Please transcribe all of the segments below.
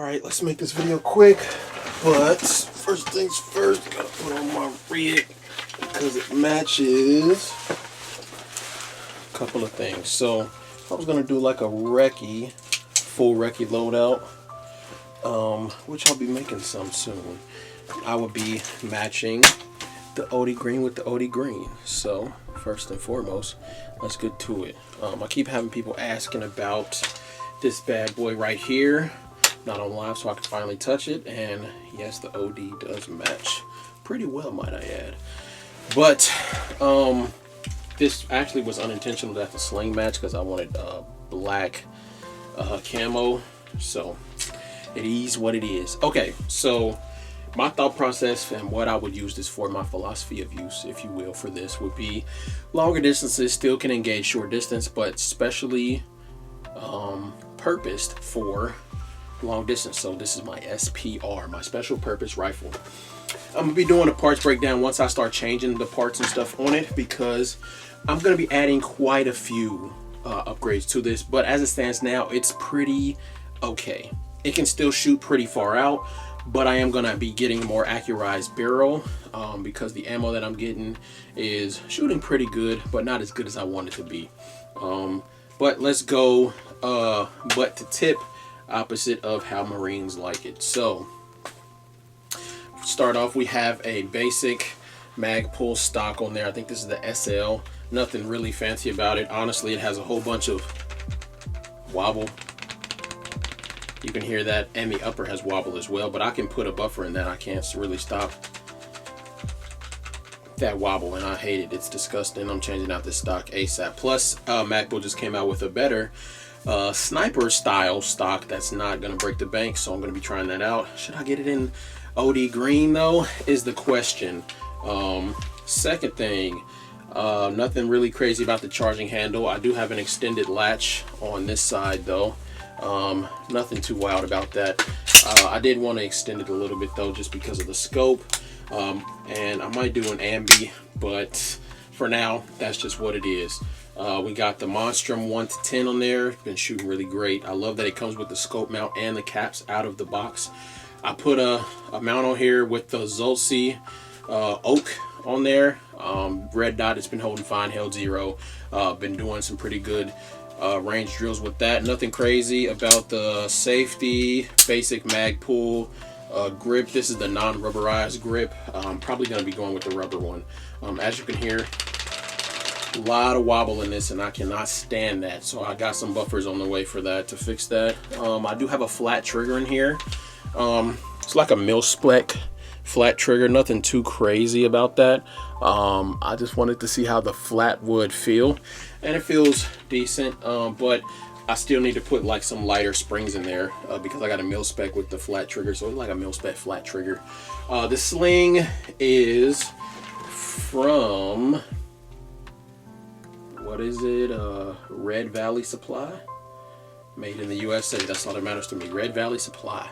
Alright, let's make this video quick, but first things first, gotta put on my rig because it matches a couple of things. So I was gonna do like a recce, full recce loadout, which I'll be making some soon. I would be matching the OD green with the OD green. So first and foremost, let's get to it. I keep having people asking about this bad boy right here. Not on live, so I can finally touch it, and yes, the OD does match pretty well, might I add. But this actually was unintentional that the sling match because I wanted black camo, so it is what it is. Okay, so my thought process and what I would use this for, my philosophy of use, if you will, for this would be longer distances still can engage short distance, but specially purposed for long distance. So this is my SPR, my special purpose rifle. I'm gonna be doing a parts breakdown once I start changing the parts and stuff on it, because I'm gonna be adding quite a few upgrades to this, but as it stands now, it's pretty okay. It can still shoot pretty far out, but I am gonna be getting a more accurized barrel because the ammo that I'm getting is shooting pretty good, but not as good as I want it to be. But let's go butt to tip, opposite of how Marines like it. So start off, we have a basic mag pull stock on there. I think this is the SL. Nothing really fancy about it. Honestly, it has a whole bunch of wobble. You can hear that, and the upper has wobble as well, but I can put a buffer in that. I can't really stop that wobble, and I hate it. It's disgusting. I'm changing out this stock ASAP. Plus MacBook just came out with a better sniper style stock that's not gonna break the bank, so I'm gonna be trying that out. Should I get it in OD green though, is the question. Second thing, nothing really crazy about the charging handle. I do have an extended latch on this side though. Nothing too wild about that. I did want to extend it a little bit though, just because of the scope, and I might do an ambi, but for now that's just what it is. We got the Monstrum 1 to 10 on there. Been shooting really great. I love that it comes with the scope mount and the caps out of the box. I put a mount on here with the Zolci oak on there. Red dot, it's been holding fine, held 0. Been doing some pretty good range drills with that. Nothing crazy about the safety. Basic mag pull grip. This is the non-rubberized grip. I'm probably going to be going with the rubber one. As you can hear, a lot of wobble in this, and I cannot stand that, so I got some buffers on the way for that to fix that. I do have a flat trigger in here. It's like a mil-spec flat trigger, nothing too crazy about that. I just wanted to see how the flat would feel, and it feels decent, but I still need to put like some lighter springs in there because I got a mil-spec with the flat trigger, so it's like a mil-spec flat trigger. The sling is from, what is it, Red Valley Supply, made in the USA. That's all that matters to me, Red Valley Supply.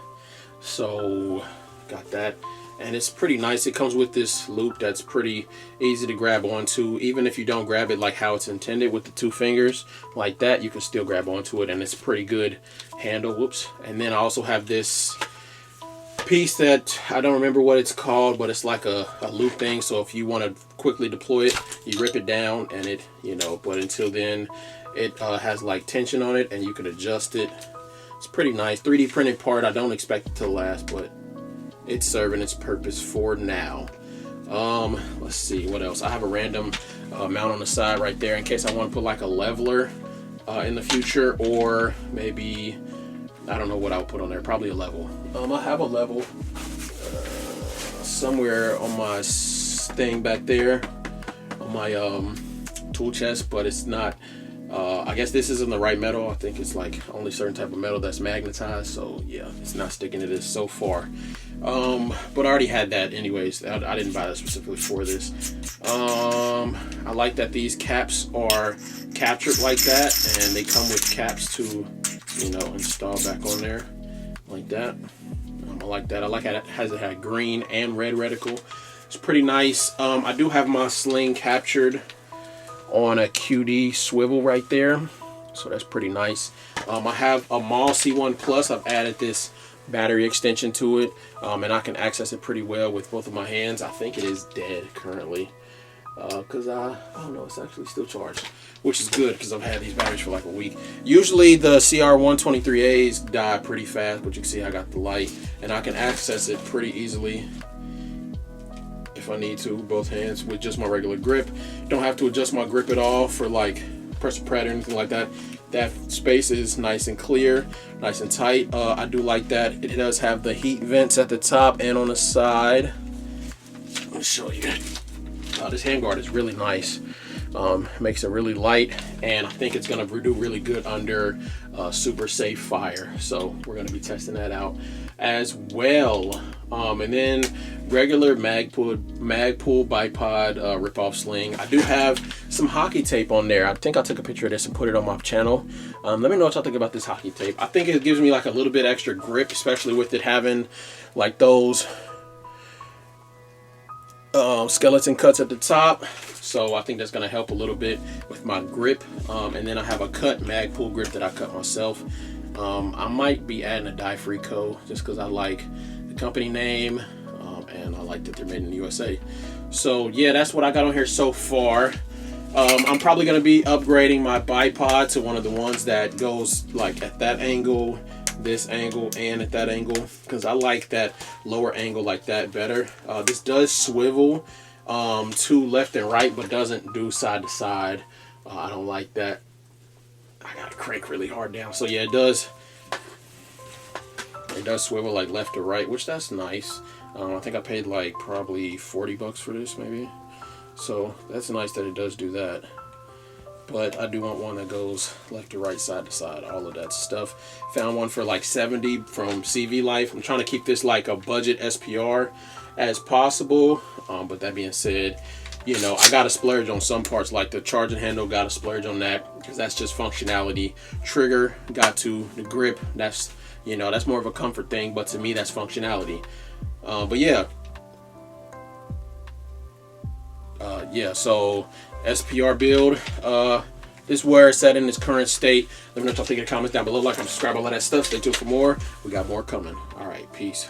So got that, and it's pretty nice. It comes with this loop that's pretty easy to grab onto. Even if you don't grab it like how it's intended with the 2 fingers like that, you can still grab onto it, and it's pretty good handle. Whoops. And then I also have this piece that I don't remember what it's called, but it's like a loop thing, so if you want to quickly deploy it, you rip it down and it, you know, but until then it has like tension on it and you can adjust it. It's pretty nice. 3D printed part. I don't expect it to last, but it's serving its purpose for now. Let's see what else. I have a random mount on the side right there in case I want to put like a leveler in the future, or maybe I don't know what I'll put on there. Probably a level. I have a level somewhere on my thing back there on my tool chest, but it's not. I guess this isn't the right metal. I think it's like only certain type of metal that's magnetized. So yeah, it's not sticking to this so far. But I already had that anyways. I didn't buy that specifically for this. I like that these caps are captured like that, and they come with caps to, you know, install back on there like that. I like that. I like how it had green and red reticle. It's pretty nice. I do have my sling captured on a QD swivel right there, so that's pretty nice. I have a Mall C1 Plus. I've added this battery extension to it, and I can access it pretty well with both of my hands. I think it is dead currently, because oh no, it's actually still charged, which is good because I've had these batteries for like a week. Usually the CR123As die pretty fast, but you can see I got the light, and I can access it pretty easily if I need to, both hands with just my regular grip. Don't have to adjust my grip at all for like pressure pad or anything like that. That space is nice and clear, nice and tight. I do like that. It does have the heat vents at the top and on the side. Let me show you. This handguard is really nice. Makes it really light, and I think it's gonna do really good under super safe fire. So we're gonna be testing that out as well. And then regular Magpul bipod rip-off sling. I do have some hockey tape on there. I think I took a picture of this and put it on my channel. Let me know what y'all think about this hockey tape. I think it gives me like a little bit extra grip, especially with it having like those skeleton cuts at the top. So I think that's going to help a little bit with my grip. And then I have a cut Magpul grip that I cut myself. I might be adding a dye-free coat just because I like the company name, and I like that they're made in the USA. So yeah, that's what I got on here so far. I'm probably going to be upgrading my bipod to one of the ones that goes like at that angle, this angle, and at that angle, because I like that lower angle like that better. This does swivel to left and right, but doesn't do side to side. I don't like that. I gotta crank really hard down. So yeah, it does swivel like left to right, which that's nice. I think I paid like probably 40 bucks for this maybe. So that's nice that it does do that. But I do want one that goes left to right, side to side, all of that stuff. Found one for like 70 from CV Life. I'm trying to keep this like a budget SPR as possible. But that being said, you know, I got to splurge on some parts, like the charging handle, got to splurge on that because that's just functionality. Trigger, got to. The grip, that's, you know, that's more of a comfort thing, but to me, that's functionality. But yeah. Yeah, so SPR build, this is where it's at in its current state. Let me know what y'all think in the comments down below. Like and subscribe, all of that stuff. Stay tuned for more. We got more coming. All right, peace.